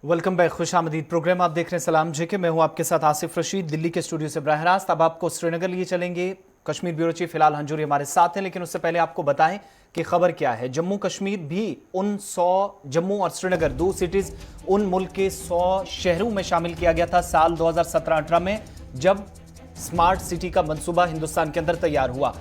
Welcome back, खुशामदीद। Programme आप देख रहे हैं सलाम जेके। मैं हूं आपके साथ आसिफ रशीद, दिल्ली के स्टूडियो से बराह रास्त। अब आपको श्रीनगर लिए चलेंगे। कश्मीर ब्यूरो चीफ हिलाल हंजूरी हमारे साथ हैं, लेकिन उससे पहले आपको बताएं कि खबर क्या है। जम्मू कश्मीर भी उन 100 जम्मू और श्रीनगर दो सिटीज उन मुल्क के 100 शहरों में शामिल किया गया था साल 2017-18 में, जब स्मार्ट सिटी का मंसूबा हिंदुस्तान के अंदर तैयार हुआ।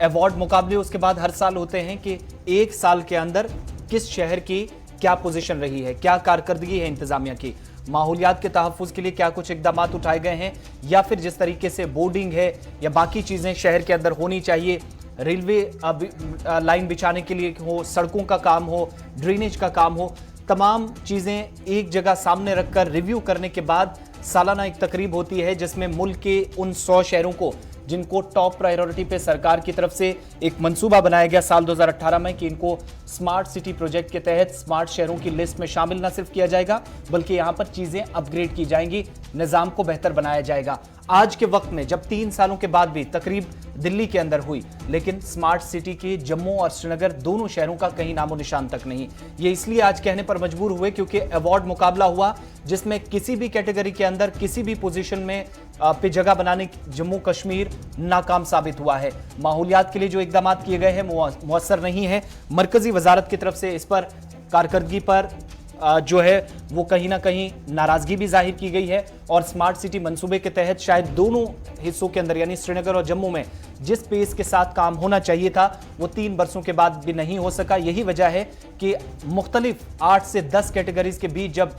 अवार्ड मुकाबले उसके बाद हर साल होते हैं कि एक साल के अंदर किस शहर की क्या पोजीशन रही है, क्या कारकर्दगी है इंतजामिया की, माहौलियात के तहफ्फुज के लिए क्या कुछ इकदाम उठाए गए हैं, या फिर जिस तरीके से बोर्डिंग है या बाकी चीजें शहर के अंदर होनी चाहिए, रेलवे लाइन बिछाने के लिए हो, सड़कों का काम हो, ड्रेनेज का काम हो, तमाम चीजें एक जगह सामने रखकर रिव्यू करने के बाद सालाना एक तकरीब होती है जिसमें मुल्क के उन 100 शहरों को, जिनको टॉप प्रायोरिटी पे सरकार की तरफ से एक मंसूबा बनाया गया साल 2018 में कि इनको स्मार्ट सिटी प्रोजेक्ट के तहत स्मार्ट शहरों की लिस्ट में शामिल न सिर्फ किया जाएगा बल्कि यहां पर चीजें अपग्रेड की जाएंगी, निजाम को बेहतर बनाया जाएगा। आज के वक्त में जब 3 सालों के बाद भी तकरीब दिल्ली के अंदर हुई, लेकिन स्मार्ट सिटी के जम्मू और श्रीनगर दोनों शहरों का कहीं नामो निशान तक नहीं। ये इसलिए आज कहने पर मजबूर हुए क्योंकि अवार्ड मुकाबला हुआ जिसमें किसी भी कैटेगरी के अंदर किसी भी पोजीशन में पे जगह बनाने जम्मू कश्मीर नाकाम साबित हुआ है। माहौलियात के लिए जो इकदाम किए गए हैं मुअस्सर नहीं है। मरकजी वजारत की तरफ से इस पर कारकर्दगी पर जो है वो कहीं ना कहीं नाराजगी भी जाहिर की गई है, और स्मार्ट सिटी मंसूबे के तहत शायद दोनों हिस्सों के अंदर यानी श्रीनगर और जम्मू में जिस पेस के साथ काम होना चाहिए था वो 3 बरसों के बाद भी नहीं हो सका। यही वजह है कि मुख्तलिफ 8 से 10 कैटेगरीज के बीच जब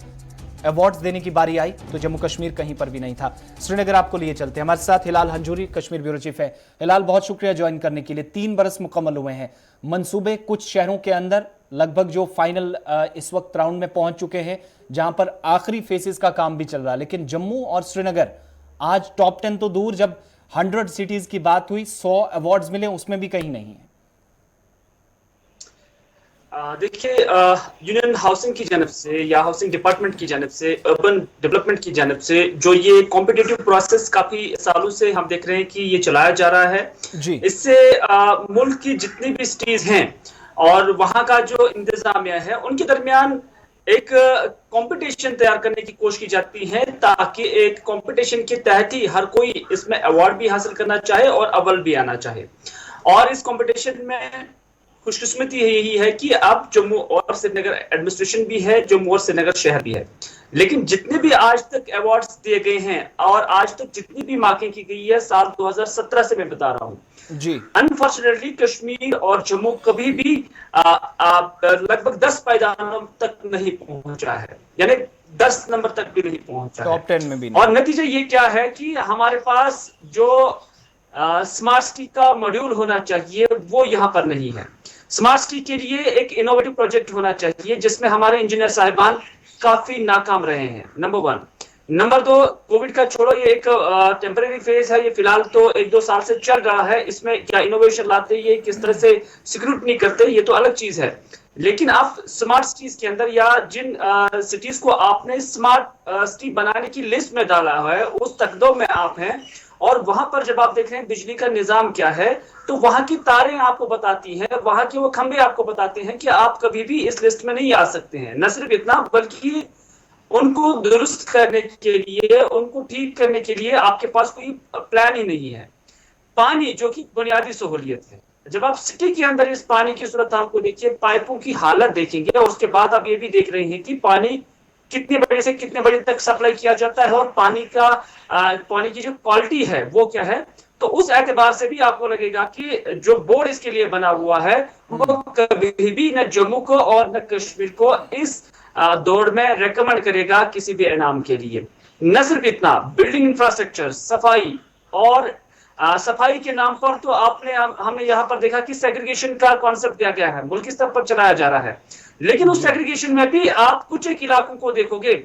अवार्ड्स देने की बारी आई तो जम्मू कश्मीर कहीं पर भी नहीं था। श्रीनगर आपको लिए चलते हैं, हमारे साथ हिलाल हंजूरी कश्मीर ब्यूरो चीफ है। हिलाल, बहुत शुक्रिया ज्वाइन करने के लिए। 3 बरस मुकम्मल हुए हैं, मंसूबे कुछ शहरों के अंदर लगभग जो फाइनल इस वक्त राउंड में पहुंच चुके हैं जहां पर आखिरी फेसेस का काम भी चल रहा है, लेकिन जम्मू और श्रीनगर आज टॉप 10 तो दूर, जब 100 सिटीज की बात हुई 100 अवार्ड्स मिले उसमें भी कहीं नहीं है। देखिए, यूनियन हाउसिंग की जानब से या हाउसिंग डिपार्टमेंट की जानब से, अर्बन डेवलपमेंट की जानब से जो ये कॉम्पिटिटिव प्रोसेस काफी सालों से हम देख रहे हैं कि ये चलाया जा रहा है जी। इससे मुल्क की जितनी भी सिटीज हैं और वहां का जो इंतजामिया है उनके दरमियान एक कंपटीशन तैयार करने की कोशिश की जाती है, ताकि एक कंपटीशन के तहत ही हर कोई इसमें अवार्ड भी हासिल करना चाहे और अव्वल भी आना चाहे। और इस कंपटीशन में खुशकिस्मती यही है कि अब जम्मू और श्रीनगर एडमिनिस्ट्रेशन भी है, जम्मू और श्रीनगर शहर भी है। लेकिन जितने भी आज तक अवार्ड्स दिए गए हैं और आज तक जितनी भी मार्किंग की गई है साल 2017 से मैं बता रहा हूं जी, अनफॉर्चुनेटली कश्मीर और जम्मू कभी भी लगभग 10 पायदानों तक नहीं पहुंचा है, यानी 10 नंबर तक भी नहीं पहुंचा, टॉप 10 में भी नहीं। और नतीजा ये क्या है कि हमारे पास जो स्मार्ट सिटी का मॉड्यूल होना चाहिए वो यहाँ पर नहीं है। स्मार्ट सिटी के लिए एक इनोवेटिव प्रोजेक्ट होना चाहिए जिसमें हमारे इंजीनियर साहिबान काफी नाकाम रहे हैं, नंबर 1। नंबर 2, कोविड का छोड़ो, ये एक टेम्परेरी फेज है, ये फिलहाल तो 1-2 साल से चल रहा है। इसमें क्या इनोवेशन लाते, ये किस तरह से सिक्योरिटी नहीं करते, ये तो अलग चीज है। लेकिन आप स्मार्ट सिटीज के अंदर या जिन सिटीज को आपने स्मार्ट सिटी बनाने की लिस्ट में डाला है उस तकदो में आप हैं, और वहां पर जब आप देख रहे हैं बिजली का निजाम क्या है तो वहां की तारें आपको बताती हैं, वहां के वो खंभे आपको बताते हैं कि आप कभी भी इस लिस्ट में नहीं आ सकते हैं। न सिर्फ इतना बल्कि उनको दुरुस्त करने के लिए, उनको ठीक करने के लिए आपके पास कोई प्लान ही नहीं है। पानी जो कि बुनियादी सहूलियत है, जब आप सिटी के अंदर इस पानी की सूरत आपको देखिए, पाइपों की हालत देखेंगे और उसके बाद आप ये भी देख रहे हैं कि पानी कितने बजे से कितने बजे तक सप्लाई किया जाता है और पानी की जो क्वालिटी है वो क्या है, तो उस एतबार से भी आपको लगेगा कि जो बोर्ड इसके लिए बना हुआ है वो कभी भी न जम्मू को और न कश्मीर को इस दौड़ में रेकमेंड करेगा किसी भी इनाम के लिए। न सिर्फ इतना, बिल्डिंग इंफ्रास्ट्रक्चर, सफाई, और सफाई के नाम पर तो हमने यहाँ पर देखा कि सेग्रीगेशन का कॉन्सेप्ट दिया गया है, मुल्क स्तर पर चलाया जा रहा है। लेकिन उस सेग्रीगेशन में भी आप कुछ एक इलाकों को देखोगे,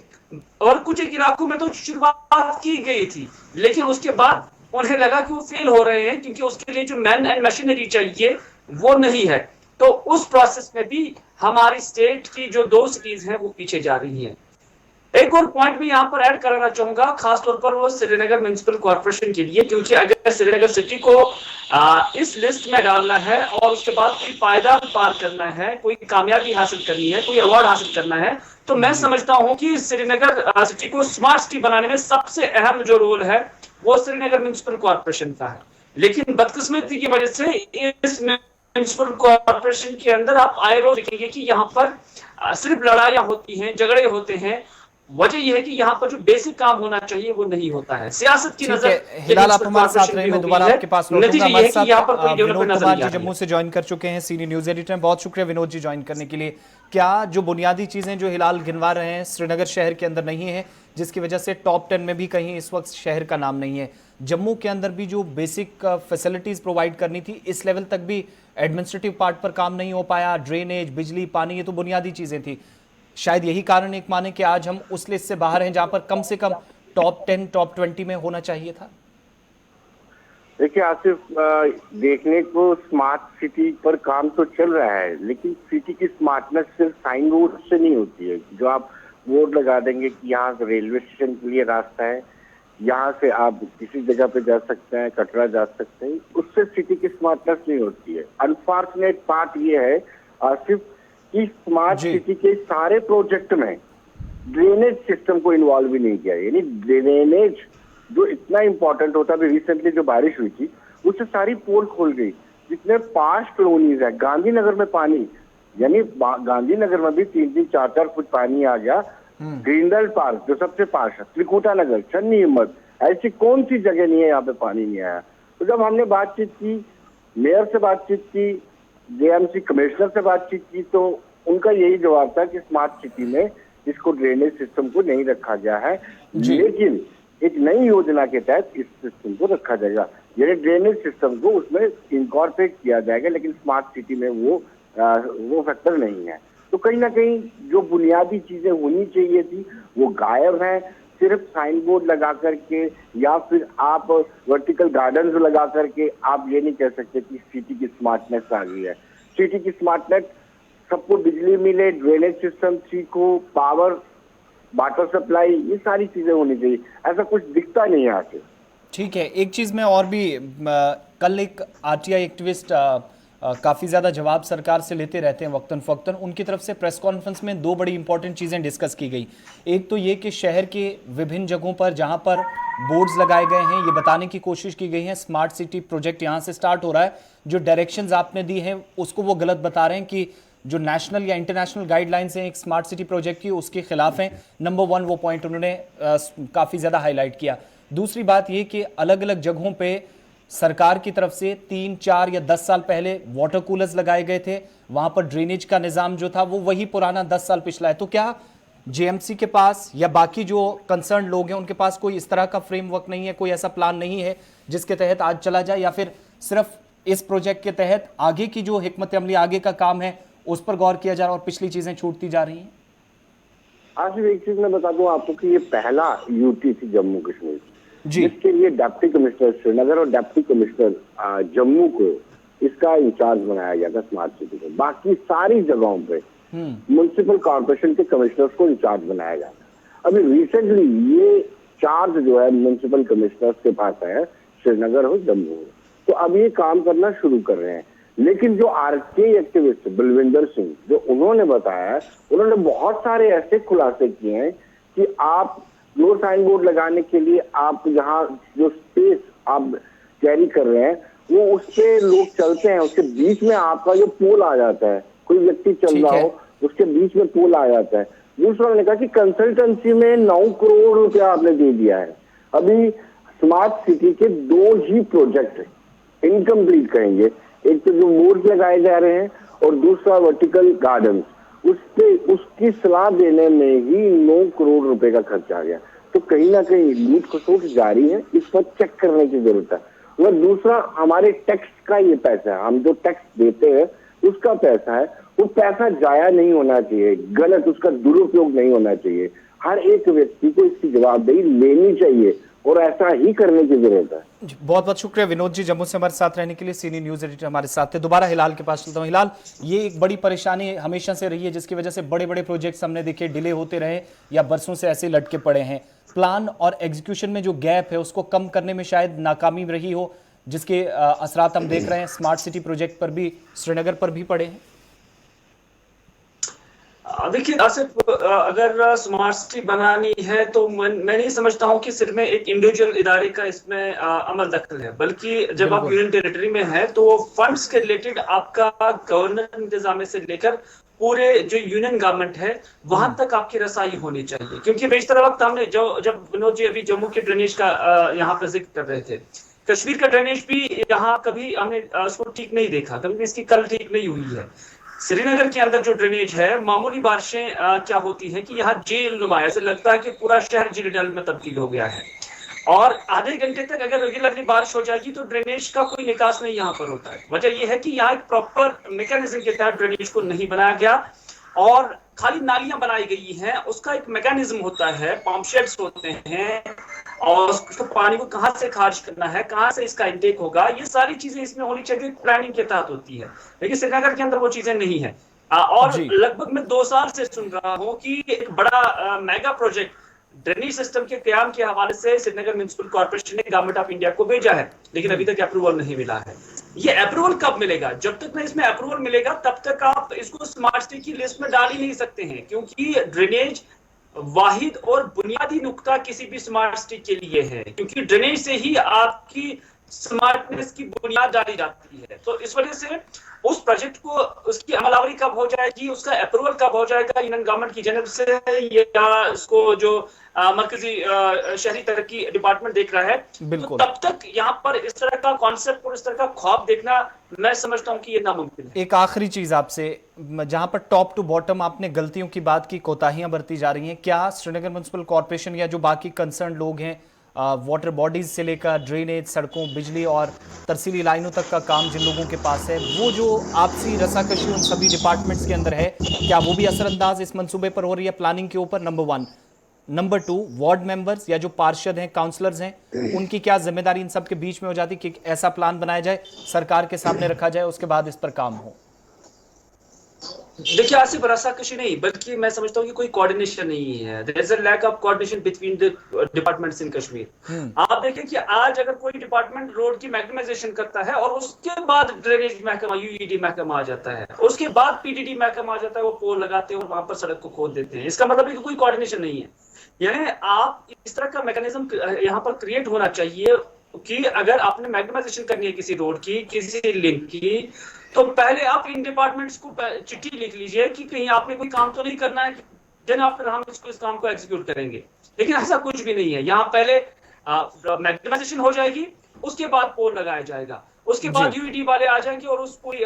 और कुछ एक इलाकों में तो शुरुआत की गई थी लेकिन उसके बाद उन्हें लगा कि वो फेल हो रहे हैं क्योंकि उसके लिए जो मैन एंड मशीनरी चाहिए वो नहीं है। तो उस प्रोसेस में भी हमारी स्टेट की जो 2 सिटीज हैं वो पीछे जा रही हैं। एक और पॉइंट भी यहाँ पर ऐड करना चाहूंगा, खासतौर पर वो श्रीनगर म्युनिसिपल कॉर्पोरेशन के लिए, क्योंकि अगर श्रीनगर सिटी को इस लिस्ट में डालना है और उसके बाद कोई पायदान पार करना है, कोई कामयाबी हासिल करनी है, कोई अवार्ड हासिल करना है, तो मैं समझता हूं कि श्रीनगर सिटी को स्मार्ट सिटी बनाने में सबसे अहम जो रोल है वो श्रीनगर म्युनिसिपल कॉर्पोरेशन का है। लेकिन बदकिस्मती की वजह से इस म्युनिसिपल कॉर्पोरेशन के अंदर आप आए रोज देखेंगे कि यहाँ पर सिर्फ लड़ाइयां होती हैं, झगड़े होते हैं। वजह यह है कि यहाँ पर जो बेसिक काम होना चाहिए वो नहीं होता है। सियासत की नजर हिलाल, आप हमारे साथ रहे, मैं दोबारा आपके पास लौटूंगा। हमारे साथ विनोद कुमार जी जम्मू से ज्वाइन कर चुके हैं, सीनियर न्यूज एडिटर। बहुत शुक्रिया विनोद जी ज्वाइन करने के लिए। क्या जो बुनियादी चीजें जो हिलाल गिनवा रहे हैं श्रीनगर शहर के अंदर नहीं है, जिसकी वजह से टॉप 10 में भी कहीं इस वक्त शहर का नाम नहीं है, जम्मू के अंदर भी जो बेसिक फैसिलिटीज प्रोवाइड करनी थी इस लेवल तक भी एडमिनिस्ट्रेटिव पार्ट पर काम नहीं हो पाया, ड्रेनेज, बिजली, पानी, ये तो बुनियादी चीजें थी। शायद यही कारण एक माने कि आज हम उस लिस्ट से बाहर हैं जहां पर कम से कम टॉप 10, टॉप 20 में होना चाहिए था। देखिए आसिफ, देखने को स्मार्ट सिटी पर काम तो चल रहा है, लेकिन सिटी की स्मार्टनेस सिर्फ साइन बोर्ड से नहीं होती है। जो आप बोर्ड लगा देंगे कि यहाँ से रेलवे स्टेशन के लिए रास्ता है, यहाँ से आप किसी जगह पे जा सकते हैं, कटरा जा सकते हैं, उससे सिटी की स्मार्टनेस नहीं होती है। अनफॉर्चुनेट पार्ट ये है आसिफ कि स्मार्ट सिटी के सारे प्रोजेक्ट में ड्रेनेज सिस्टम को इन्वॉल्व भी नहीं किया। यानी ड्रेनेज जो इतना इंपॉर्टेंट होता है, रिसेंटली जो बारिश हुई थी उससे सारी पोल खोल गई। जितने 5 कॉलोनीज है, गांधीनगर में पानी, यानी गांधीनगर में भी 3-3, 4-4 फुट पानी आ गया। ग्रीनबेल्ट पार्क जो सबसे पास है, त्रिकुटा नगर, चन्नी हिम्मत, ऐसी कौन सी जगह नहीं है यहाँ पे पानी नहीं आया। तो जब हमने बातचीत की, मेयर से बातचीत की, जेएमसी कमिश्नर से बातचीत की, तो उनका यही जवाब था कि स्मार्ट सिटी में इसको ड्रेनेज सिस्टम को नहीं रखा गया है, लेकिन एक नई योजना के तहत इस सिस्टम को रखा जाएगा। यानी ड्रेनेज सिस्टम को उसमें इनकॉर्पोरेट किया जाएगा, लेकिन स्मार्ट सिटी में वो फैक्टर नहीं है। तो कहीं ना कहीं जो बुनियादी चीजें होनी चाहिए थी वो गायब है। सिर्फ साइन बोर्ड लगा करके या फिर आप वर्टिकल गार्डन लगा करके आप ये नहीं कह सकते कि सिटी की स्मार्टनेस आ गई है। सिटी की स्मार्टनेस सबको बिजली मिले, ड्रेनेज सिस्टम ठीक हो, पावर, वाटर सप्लाई, ये सारी चीजें होनी चाहिए। ऐसा कुछ दिखता नहीं है आके। ठीक है, एक चीज में और भी, कल एक आरटीआई एक्टिविस्ट काफ़ी ज़्यादा जवाब सरकार से लेते रहते हैं वक्तन फ़क्तन। उनकी तरफ से प्रेस कॉन्फ्रेंस में 2 बड़ी इंपॉर्टेंट चीज़ें डिस्कस की गई। एक तो ये कि शहर के विभिन्न जगहों पर जहां पर बोर्ड्स लगाए गए हैं, ये बताने की कोशिश की गई है स्मार्ट सिटी प्रोजेक्ट यहाँ से स्टार्ट हो रहा है, जो डायरेक्शंस आपने दी हैं उसको वो गलत बता रहे हैं कि जो नेशनल या इंटरनेशनल गाइडलाइंस हैं एक स्मार्ट सिटी प्रोजेक्ट की उसके खिलाफ हैं। नंबर 1 वो पॉइंट उन्होंने काफ़ी ज़्यादा हाईलाइट किया। दूसरी बात ये कि अलग अलग जगहों पे सरकार की तरफ से 3, 4 या 10 साल पहले वाटर कूलर्स लगाए गए थे, वहां पर ड्रेनेज का निज़ाम जो था वो वही पुराना 10 साल पिछला है। तो क्या जेएमसी के पास या बाकी जो कंसर्न लोग हैं उनके पास कोई इस तरह का फ्रेमवर्क नहीं है, कोई ऐसा प्लान नहीं है जिसके तहत आज चला जाए, या फिर सिर्फ इस प्रोजेक्ट के तहत आगे की जो हिकमत अमली, आगे का काम है उस पर गौर किया जा रहा है और पिछली चीजें छूटती जा रही हैं? आज एक चीज मैं बता दूं आपको कि ये पहला यूटी थी जम्मू कश्मीर जिसके लिए डिप्टी कमिश्नर श्रीनगर और डिप्टी कमिश्नर जम्मू को इसका इंचार्ज बनाया गया था स्मार्ट सिटी को। बाकी सारी जगहों पे म्युनिसिपल कॉर्पोरेशन के कमिश्नर्स को इंचार्ज बनाया गया था। अभी रिसेंटली ये चार्ज जो है म्युनिसिपल कमिश्नर्स के पास है, श्रीनगर हो, जम्मू हो, तो अब ये काम करना शुरू कर रहे हैं। लेकिन जो आरके एक्टिविस्ट बलविंदर सिंह जो उन्होंने बताया, उन्होंने बहुत सारे ऐसे खुलासे किए हैं कि आप जो साइन बोर्ड लगाने के लिए आप जहाँ जो स्पेस आप कैरी कर रहे हैं वो उस पे लोग चलते हैं, उसके बीच में आपका जो पोल आ जाता है, कोई व्यक्ति चल रहा हो उसके बीच में पोल आ जाता है। दूसरा ने कहा कि कंसल्टेंसी में 9 करोड़ रुपया आपने दे दिया है। अभी स्मार्ट सिटी के 2 ही प्रोजेक्ट इनकम्प्लीट करेंगे, एक तो जो बोर्ड लगाए जा रहे हैं और दूसरा वर्टिकल गार्डन, उसकी सलाह देने में ही 9 करोड़ रुपए का खर्च आ गया। तो कहीं ना कहीं लूट खसोट जारी है, इस पर चेक करने की जरूरत है। और दूसरा हमारे टैक्स का ये पैसा है, हम जो टैक्स देते हैं उसका पैसा है, वो पैसा जाया नहीं होना चाहिए, गलत उसका दुरुपयोग नहीं होना चाहिए। हर एक व्यक्ति को इसकी जवाबदेही लेनी चाहिए और ऐसा ही करने की जरूरत है। बहुत बहुत शुक्रिया विनोद जी, जम्मू से हमारे साथ रहने के लिए। सीनियर न्यूज एडिटर हमारे साथ थे। दोबारा हिलाल के पास चलता हूँ। हिलाल, ये एक बड़ी परेशानी हमेशा से रही है जिसकी वजह से बड़े बड़े प्रोजेक्ट्स हमने देखे डिले होते रहे या बरसों से ऐसे लटके पड़े हैं। प्लान और एग्जीक्यूशन में जो गैप है उसको कम करने में शायद नाकामी रही हो, जिसके असरात हम देख रहे हैं स्मार्ट सिटी प्रोजेक्ट पर भी, श्रीनगर पर भी पड़े हैं। देखिए आसिफ, अगर स्मार्ट सिटी बनानी है तो मैं नहीं समझता हूं कि सिर्फ में एक इंडिविजुअल इदारे का इसमें अमल दखल है, बल्कि जब आप यूनियन टेरिटरी में है तो फंड्स के रिलेटेड आपका गवर्नर इंतजाम से लेकर पूरे जो यूनियन गवर्नमेंट है वहां तक आपकी रसाई होनी चाहिए। क्योंकि बेशतर वक्त हमने जब विनोद जी अभी जम्मू के ड्रेनेज का यहाँ पर जिक्र कर रहे थे, कश्मीर का ड्रेनेज भी यहाँ कभी हमने उसको ठीक नहीं देखा, कभी भी इसकी कल ठीक नहीं हुई है। श्रीनगर के अंदर जो ड्रेनेज है, मामूली बारिशें क्या होती है कि यहाँ जेल नुमा, ऐसे लगता है कि पूरा शहर जेल डल में तब्दील हो गया है। और आधे घंटे तक अगर रेगुलरली बारिश हो जाएगी तो ड्रेनेज का कोई निकास नहीं यहाँ पर होता है। वजह यह है कि यहाँ एक प्रॉपर मैकेनिज्म के तहत ड्रेनेज को नहीं बनाया गया और खाली नालियां बनाई गई हैं। उसका एक मैकेनिज्म होता है, पंप शेड्स होते हैं और उसको पानी को कहां से खारिज करना है, कहां से इसका इंटेक होगा, ये सारी चीजें इसमें होनी चाहिए, प्लानिंग के तहत होती है। लेकिन श्रीनगर के अंदर वो चीजें नहीं है। और लगभग मैं 2 साल से सुन रहा हूं कि एक बड़ा मेगा प्रोजेक्ट ड्रेनेज सिस्टम के क्याम के हवाले से श्रीनगर म्युनिसिपल कॉर्पोरेशन ने गवर्नमेंट ऑफ इंडिया को भेजा है, लेकिन अभी तक अप्रूवल नहीं मिला है। ये अप्रूवल कब मिलेगा? जब तक ना इसमें अप्रूवल मिलेगा तब तक आप इसको स्मार्ट सिटी की लिस्ट में डाल ही नहीं सकते हैं, क्योंकि ड्रेनेज वाहिद और बुनियादी नुकता किसी भी स्मार्ट सिटी के लिए है, क्योंकि ड्रेनेज से ही आपकी स्मार्टनेस की बुनियाद डाली जाती है। तो इस वजह से उस प्रोजेक्ट को, उसकी अमलावरी कब हो जाएगी, उसका अप्रूवल कब हो जाएगा यूनियन गवर्नमेंट की जानब से, या इसको जो मरकजी शहरी तरक्की डिपार्टमेंट देख रहा है, तो तब तक यहाँ पर इस तरह का कॉन्सेप्ट और इस तरह का ख्वाब देखना मैं समझता हूँ कि ये नामुमकिन है। एक आखिरी चीज आपसे, जहां पर टॉप टू बॉटम आपने गलतियों की बात की, कोताहियां बरती जा रही हैं, क्या श्रीनगर म्युनिसिपल कॉर्पोरेशन या जो बाकी कंसर्न लोग हैं, वाटर बॉडीज से लेकर ड्रेनेज, सड़कों, बिजली और तरसीली लाइनों तक का काम जिन लोगों के पास है, वो जो आपसी रसाकशी उन सभी डिपार्टमेंट्स के अंदर है, क्या वो भी असरअंदाज इस मंसूबे पर हो रही है, प्लानिंग के ऊपर? नंबर 1। नंबर 2, वार्ड मेंबर्स या जो पार्षद हैं, काउंसलर्स हैं, उनकी क्या जिम्मेदारी इन सब के बीच में हो जाती कि ऐसा प्लान बनाया जाए, सरकार के सामने रखा जाए, उसके बाद इस पर काम हो? देखिए आसिफ, रसाकशी नहीं, बल्कि मैं समझता हूँ कि कोई कोऑर्डिनेशन नहीं है। There is a lack of coordination between the departments in Kashmir. आप देखें कि आज अगर कोई डिपार्टमेंट रोड की मैग्नेमाइजेशन करता है और उसके बाद ड्रेनेज महकमा, यूईडी महकमा आ जाता है, उसके बाद पीडीडी महकमा आ जाता है, वो पोल लगाते हैं और वहां पर सड़क को खोद देते हैं, इसका मतलब है कि कोई कोऑर्डिनेशन नहीं है। यानी आप इस तरह का मैकेनिज्म यहाँ पर क्रिएट होना चाहिए कि अगर आपने मैग्नेमाइजेशन करनी है किसी रोड की, किसी लिंक की, तो पहले आप इन डिपार्टमेंट्स को चिट्ठी लिख लीजिए कि कहीं आपने कोई काम तो नहीं करना है, देन आफ्टर हम इस काम को एग्जीक्यूट करेंगे। लेकिन ऐसा कुछ भी नहीं है। यहाँ पहले मैग्नेमाइजेशन हो जाएगी, उसके बाद पोल लगाया जाएगा, उसके बाद यूईडी वाले आ जाएंगे और उस पूरी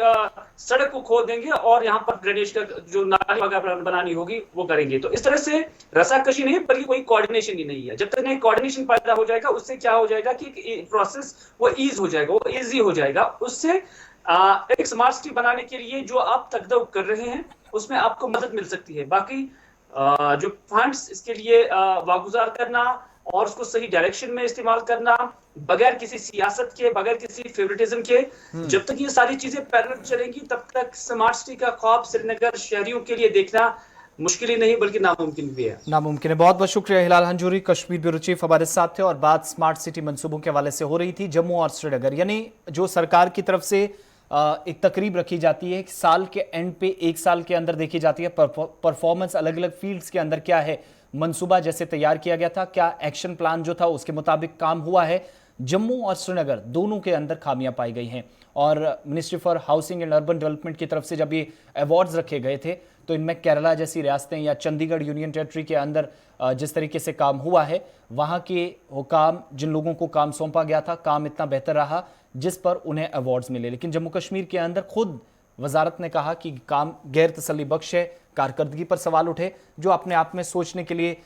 सड़क को खोद देंगे और यहाँ पर ड्रेनेज का जो नाली वगैरह बनानी होगी वो करेंगे। तो इस तरह से रसाकशी नहीं, बल्कि कोई कोऑर्डिनेशन ही नहीं है। जब तक नहीं कोऑर्डिनेशन पैदा हो जाएगा, उससे क्या हो जाएगा कि प्रोसेस वो ईज हो जाएगा, वो इजी हो जाएगा। उससे एक स्मार्ट सिटी बनाने के लिए जो आप तकदव कर रहे हैं उसमें आपको मदद मिल सकती है। बाकी जो फंड्स इसके लिए वागुजार करना और उसको सही डायरेक्शन में इस्तेमाल करना, बगैर किसी सियासत के, बगैर किसी फेवरेटिज्म के, जब तक ये सारी चीजें पैरेलल चलेंगी तब तक स्मार्ट सिटी का ख्वाब श्रीनगर शहरियों के लिए देखना मुश्किल ही नहीं बल्कि नामुमकिन भी है। नामुमकिन है। बहुत बहुत शुक्रिया हिलाल हंजूरी, कश्मीर ब्यूरो चीफ हमारे साथ थे और बात स्मार्ट सिटी मंसूबों के हवाले से हो रही थी जम्मू और श्रीनगर। यानी जो सरकार की तरफ से एक तकरीब रखी जाती है, साल के एंड पे 1 साल के अंदर देखी जाती है परफॉर्मेंस अलग अलग फील्ड्स के अंदर क्या है, मंसूबा जैसे तैयार किया गया था, क्या एक्शन प्लान जो था उसके मुताबिक काम हुआ है। जम्मू और श्रीनगर दोनों के अंदर खामियां पाई गई हैं और ministry for housing and urban development की तरफ से जब ये अवार्ड्स रखे गए थे तो इनमें केरला जैसी रियासतें या चंडीगढ़ यूनियन टेरिटरी के अंदर जिस तरीके से काम हुआ है, वहाँ के हुकाम, जिन लोगों को काम सौंपा गया था, काम इतना बेहतर रहा जिस पर उन्हें अवार्ड्स मिले। लेकिन जम्मू कश्मीर के अंदर खुद वजारत ने कहा कि काम गैर तसल्ली बख्श है, कारकर्दगी पर सवाल उठे, जो अपने आप में सोचने के लिए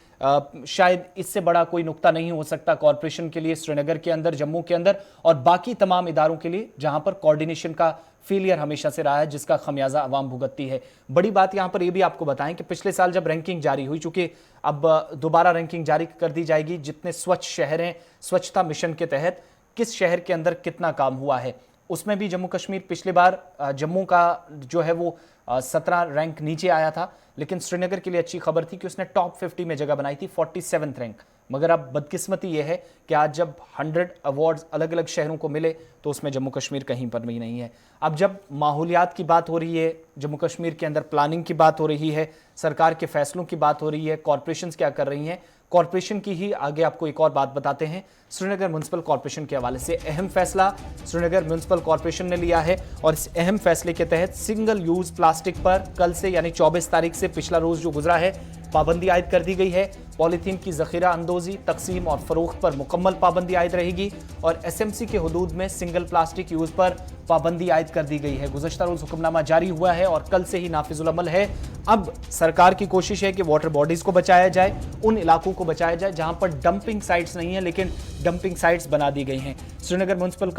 शायद इससे बड़ा कोई नुक्ता नहीं हो सकता कॉरपोरेशन के लिए, श्रीनगर के अंदर, जम्मू के अंदर और बाकी तमाम इदारों के लिए जहां पर कोऑर्डिनेशन का फेलियर हमेशा से रहा है, जिसका खमियाजा अवाम भुगतती है। बड़ी बात यहां पर यह भी आपको बताएं कि पिछले साल जब रैंकिंग जारी हुई, चूंकि अब दोबारा रैंकिंग जारी कर दी जाएगी, जितने स्वच्छ शहर हैं स्वच्छता मिशन के तहत किस शहर के अंदर कितना काम हुआ है, उसमें भी जम्मू कश्मीर पिछली बार जम्मू का जो है वो 17 रैंक नीचे आया था, लेकिन श्रीनगर के लिए अच्छी खबर थी कि उसने टॉप 50 में जगह बनाई थी, 47th रैंक। मगर अब बदकिस्मती यह है कि आज जब 100 अवार्ड्स अलग अलग शहरों को मिले तो उसमें जम्मू कश्मीर कहीं पर भी नहीं है। अब जब माहौलियात की बात हो रही है, जम्मू कश्मीर के अंदर प्लानिंग की बात हो रही है, सरकार के फैसलों की बात हो रही है, कॉरपोरेशंस क्या कर रही हैं, कॉरपोरेशन की ही आगे आपको एक और बात बताते हैं। श्रीनगर म्युनिसिपल कॉरपोरेशन के हवाले से अहम फैसला श्रीनगर म्युनिसिपल कॉरपोरेशन ने लिया है और इस अहम फैसले के तहत सिंगल यूज प्लास्टिक पर कल से यानी 24 तारीख से, पिछला रोज जो गुजरा है, पाबंदी आयद कर दी गई है। पॉलीथीन की जखीरा अंदोजी, तकसीम और फरोख्त पर मुकम्मल पाबंदी आयद रहेगी और एसएमसी के हुदूद में सिंगल प्लास्टिक यूज पर पाबंदी आयद कर दी गई है। गुज़श्ता रोज हुक्मनामा जारी हुआ है और कल से ही नाफिजुल अमल है। अब सरकार की कोशिश है कि वाटर बॉडीज को बचाया जाए, उन इलाकों को बचाया जाए जहां पर डंपिंग साइट्स नहीं है लेकिन डंपिंग साइट्स बना दी गई हैं। श्रीनगर म्युनिसिपल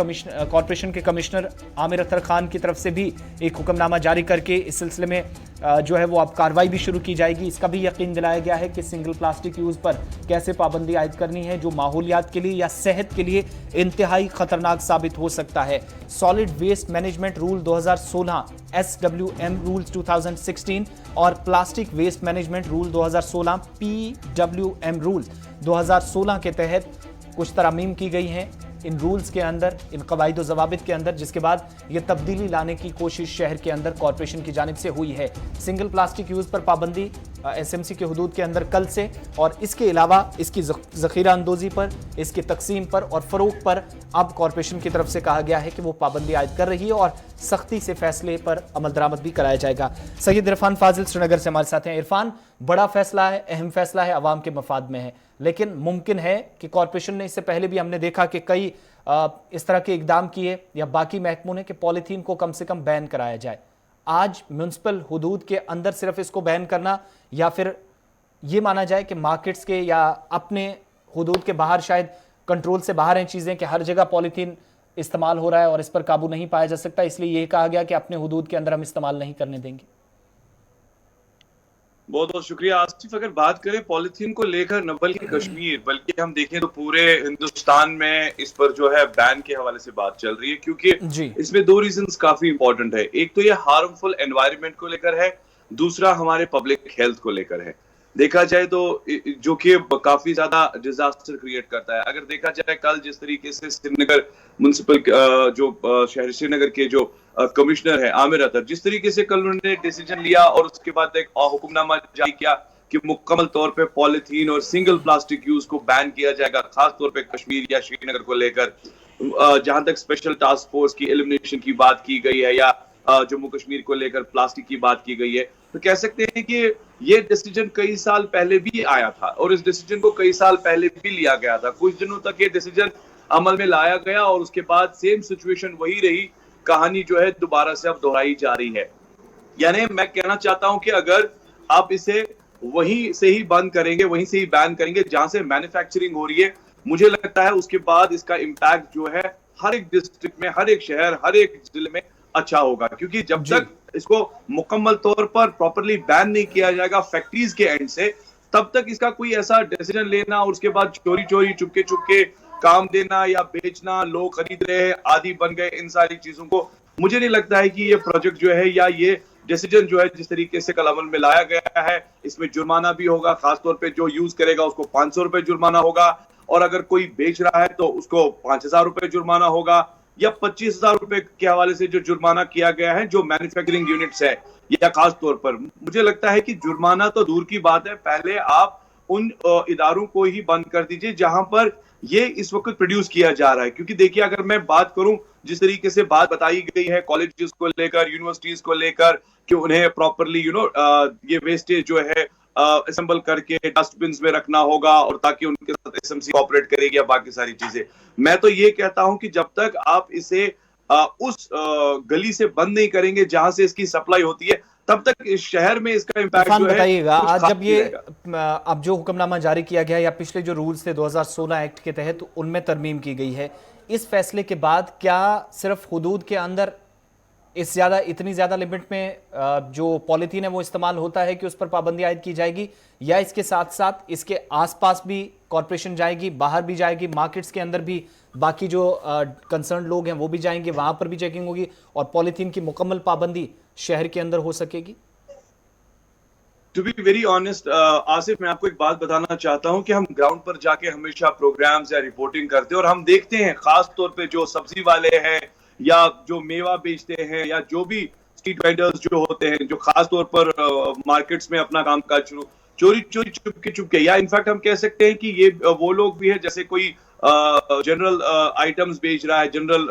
कॉरपोरेशन के कमिश्नर आमिर अख्तर खान की तरफ से भी एक हुक्मनामा जारी करके इस सिलसिले में जो है वो अब कार्रवाई भी शुरू की जाएगी। इसका भी यकीन दिलाया गया है कि सिंगल प्लास्टिक यूज पर कैसे पाबंदी आयद करनी है, जो माहौलियात के लिए या सेहत के लिए इंतहाई खतरनाक साबित हो सकता है। Solid waste management rule 2016, SWM rules 2016 और plastic waste management rule 2016, PWM rule 2016 के तहत कुछ तरमीम की गई हैं इन रूल्स के अंदर, इन कवायद ज़वाबित के अंदर, जिसके बाद ये तब्दीली लाने की कोशिश शहर के अंदर कॉरपोरेशन की जानिब से हुई है। सिंगल प्लास्टिक यूज़ पर पाबंदी एसएमसी के हुदूद के अंदर कल से, और इसके अलावा इसकी ज़ख़ीरा अंदोज़ी पर, इसकी तकसीम पर और फ़रोग़ पर अब कॉरपोरेशन की तरफ से कहा गया है कि वो पाबंदी आयद कर रही है और सख्ती से फैसले पर अमल दरामद भी कराया जाएगा। सैयद इरफान फाजिल श्रीनगर से हमारे साथ हैं। इरफान, बड़ा फैसला है, अहम फैसला है, अवाम के मफाद में है, लेकिन मुमकिन है कि कॉरपोरेशन ने, इससे पहले भी हमने देखा कि कई इस तरह के इकदाम किए या बाकी महकमों ने कि पॉलीथीन को कम से कम बैन कराया जाए। आज म्युनिसिपल हुदूद के अंदर सिर्फ इसको बैन करना, या फिर ये माना जाए कि मार्केट्स के या अपने हुदूद के बाहर शायद कंट्रोल से बाहर हैं चीज़ें, कि हर जगह पॉलीथीन इस्तेमाल हो रहा है और इस पर काबू नहीं पाया जा सकता, इसलिए ये कहा गया कि अपने हुदूद के अंदर हम इस्तेमाल नहीं करने देंगे। बहुत बहुत शुक्रिया आसिफ। अगर बात करें पॉलिथीन को लेकर, न बल्कि कश्मीर बल्कि हम देखें तो पूरे हिंदुस्तान में इस पर जो है बैन के हवाले से बात चल रही है, क्योंकि इसमें दो रीजंस काफी इंपॉर्टेंट है। एक तो ये हार्मफुल एनवायरनमेंट को लेकर है, दूसरा हमारे पब्लिक हेल्थ को लेकर है। देखा जाए तो जो कि काफी ज्यादा डिजास्टर क्रिएट करता है। अगर देखा जाए कल जिस तरीके से श्रीनगर म्युनिसिपल जो शहर श्रीनगर के जो कमिश्नर है आमिर अख्तर, जिस तरीके से कल उन्होंने डिसीजन लिया और उसके बाद एक हुक्मनामा जारी किया कि मुकम्मल तौर पे पॉलीथीन और सिंगल प्लास्टिक यूज को बैन किया जाएगा, खास तौर पे कश्मीर या श्रीनगर को लेकर। जहां तक स्पेशल टास्क फोर्स की एलिमिनेशन की बात की गई है या जम्मू कश्मीर को लेकर प्लास्टिक की बात की गई है, तो कह सकते हैं कि ये डिसीजन कई साल पहले भी आया था और इस डिसीजन को कई साल पहले भी लिया गया था। कुछ दिनों तक ये डिसीजन अमल में लाया गया और उसके बाद सेम सिचुएशन वही रही, कहानी जो है दोबारा से अब दोहराई जा रही है। यानी मैं कहना चाहता हूं कि अगर आप इसे वहीं से ही बंद करेंगे, वहीं से ही बैन करेंगे जहां से मैन्युफैक्चरिंग हो रही है, मुझे लगता है उसके बाद इसका इम्पैक्ट जो है हर एक डिस्ट्रिक्ट में, हर एक शहर, हर एक जिले में अच्छा होगा। क्योंकि जब तक इसको मुकम्मल तौर पर प्रॉपर्ली बैन नहीं किया जाएगा फैक्ट्रीज के एंड से, तब तक इसका कोई ऐसा डिसीजन लेना और उसके बाद चोरी चोरी चुपके चुपके काम देना या बेचना, लोग खरीद रहे, आदि बन गए, इन सारी चीजों को मुझे नहीं लगता है कि ये प्रोजेक्ट जो है या ये डिसीजन जो है जिस तरीके से कल अमल में लाया गया है, इसमें जुर्माना भी होगा। खासतौर पे जो यूज करेगा उसको 500 रुपए जुर्माना होगा, और अगर कोई बेच रहा है तो उसको 5000 रुपए जुर्माना होगा, या 25,000 रुपए के हवाले से जो जुर्माना किया गया है जो मैन्युफैक्चरिंग यूनिट्स है। या खास तौर पर मुझे लगता है कि जुर्माना तो दूर की बात है, पहले आप उन इदारों को ही बंद कर दीजिए जहां पर ये इस वक्त प्रोड्यूस किया जा रहा है। क्योंकि देखिए, अगर मैं बात करूं, जिस तरीके से बात बताई गई है कॉलेजेस को लेकर, यूनिवर्सिटीज को लेकर, कि उन्हें प्रॉपरली ये वेस्टेज जो है असेंबल करके डस्टबिन में रखना होगा और ताकि उनके साथ एसएमसी कोऑपरेट करेगी या बाकी सारी चीजें। मैं तो ये कहता हूं कि जब तक आप इसे उस गली से बंद नहीं करेंगे जहां से इसकी सप्लाई होती है, तब तक इस शहर में इसका इम्पैक्ट जो है बताइएगा, कुछ आज खास जब नहीं ये रहेगा। अब जो हुक्मनामा जारी किया गया या पिछले जो रूल्स थे 2016 एक्ट के तहत उनमें तरमीम की गई है, इस फैसले के बाद क्या सिर्फ हुदूद के अंदर इतनी ज्यादा लिमिट में जो पॉलीथीन है वो इस्तेमाल होता है कि उस पर पाबंदी आयद की जाएगी, या इसके साथ साथ इसके आसपास भी कॉरपोरेशन जाएगी, बाहर भी जाएगी, मार्केट्स के अंदर भी बाकी जो कंसर्न लोग हैं वो भी जाएंगे, वहां पर भी चेकिंग होगी और पॉलीथीन की मुकम्मल पाबंदी शहर के अंदर हो सकेगी? To be very honest Asif, मैं आपको एक बात बताना चाहता हूं कि हम ग्राउंड पर जाके हमेशा प्रोग्राम्स या रिपोर्टिंग करते हैं और हम देखते हैं खास तौर पे जो सब्जी वाले हैं या जो मेवा बेचते हैं या जो भी स्ट्रीट वेंडर्स जो होते हैं, जो खास तौर पर मार्केट्स में अपना काम काज चोरी चोरी चुपके या इनफैक्ट हम कह सकते हैं कि ये वो लोग भी है जैसे कोई जनरल आइटम्स बेच रहा है, जनरल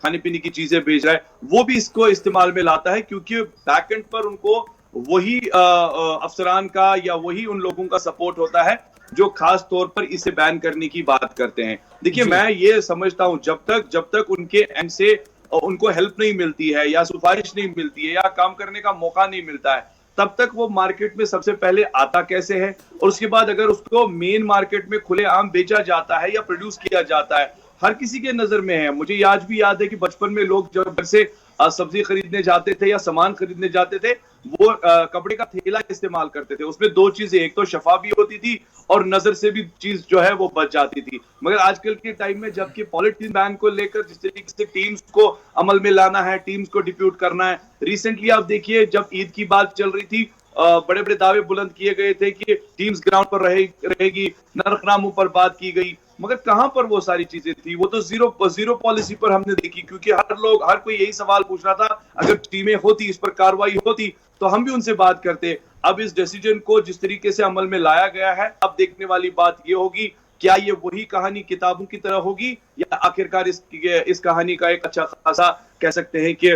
खाने पीने की चीजें बेच रहा है, वो भी इसको इस्तेमाल में लाता है क्योंकि बैकएंड पर उनको वही अफसरान का या वही उन लोगों का सपोर्ट होता है जो खास तौर पर इसे बैन करने की बात करते हैं। देखिए, मैं ये समझता हूं जब तक उनके एंड से उनको हेल्प नहीं मिलती है या सिफारिश नहीं मिलती है या काम करने का मौका नहीं मिलता है, तब तक वो मार्केट में सबसे पहले आता कैसे है और उसके बाद अगर उसको मेन मार्केट में खुलेआम बेचा जाता है या प्रोड्यूस किया जाता है, हर किसी के नजर में है। मुझे आज भी याद है कि बचपन में लोग जब घर से सब्जी खरीदने जाते थे या सामान खरीदने जाते थे, वो कपड़े का थैला इस्तेमाल करते थे। उसमें दो चीजें, एक तो शफा भी होती थी और नजर से भी चीज जो है वो बच जाती थी। मगर आजकल के टाइम में जबकि पॉलिथीन बैन को लेकर जिस तरीके से टीम्स को अमल में लाना है, टीम्स को डिप्यूट करना है, रिसेंटली आप देखिए जब ईद की बात चल रही थी, बड़े बड़े दावे बुलंद किए गए थे कि टीम्स ग्राउंड पर रहेगी, नरखनामों पर बात की गई, मगर कहां पर वो सारी चीजें थी? वो तो जीरो पॉलिसी पर हमने देखी, क्योंकि हर कोई यही सवाल पूछ रहा था, अगर टीमें होती, इस पर कार्रवाई होती तो हम भी उनसे बात करते। अब इस डिसीजन को जिस तरीके से अमल में लाया गया है, अब देखने वाली बात ये होगी, क्या ये वही कहानी किताबों की तरह होगी या आखिरकार इस कहानी का एक अच्छा खासा कह सकते हैं कि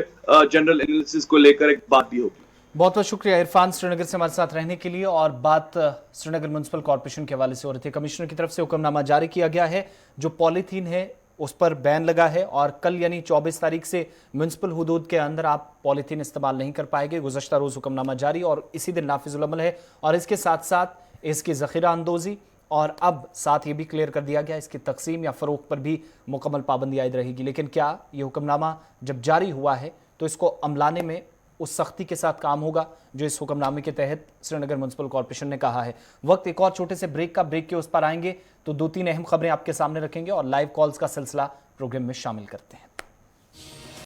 जनरल एनालिसिस को लेकर एक बात भी होगी। बहुत बहुत शुक्रिया इरफान, श्रीनगर से हमारे साथ रहने के लिए। और बात श्रीनगर म्युनिसिपल कॉर्पोरेशन के हवाले से हो रही थी। कमिश्नर की तरफ से हुक्मनामा जारी किया गया है, जो पॉलीथीन है उस पर बैन लगा है और कल यानी 24 तारीख से म्युनिसिपल हुदूद के अंदर आप पॉलीथीन इस्तेमाल नहीं कर पाएंगे। गुज़श्ता रोज़ हुक्मनामा जारी और इसी दिन नाफिजुल अमल है और इसके साथ साथ इसकी ज़ख़ीरा अंदोज़ी और अब साथ ये भी क्लियर कर दिया गया इसकी तकसीम या फ़रोख्त पर भी मुकम्मल पाबंदी आयद रहेगी। लेकिन क्या ये हुक्मनामा जब जारी हुआ है तो इसको अमलाने में उस सख्ती के साथ काम होगा जो इस हुक्मनामे के तहत श्रीनगर म्युनिसिपल कॉर्पोरेशन ने कहा है। वक्त एक और छोटे से ब्रेक के उस पर आएंगे तो 2-3 अहम खबरें आपके सामने रखेंगे और लाइव कॉल्स का सिलसिला प्रोग्राम में शामिल करते हैं।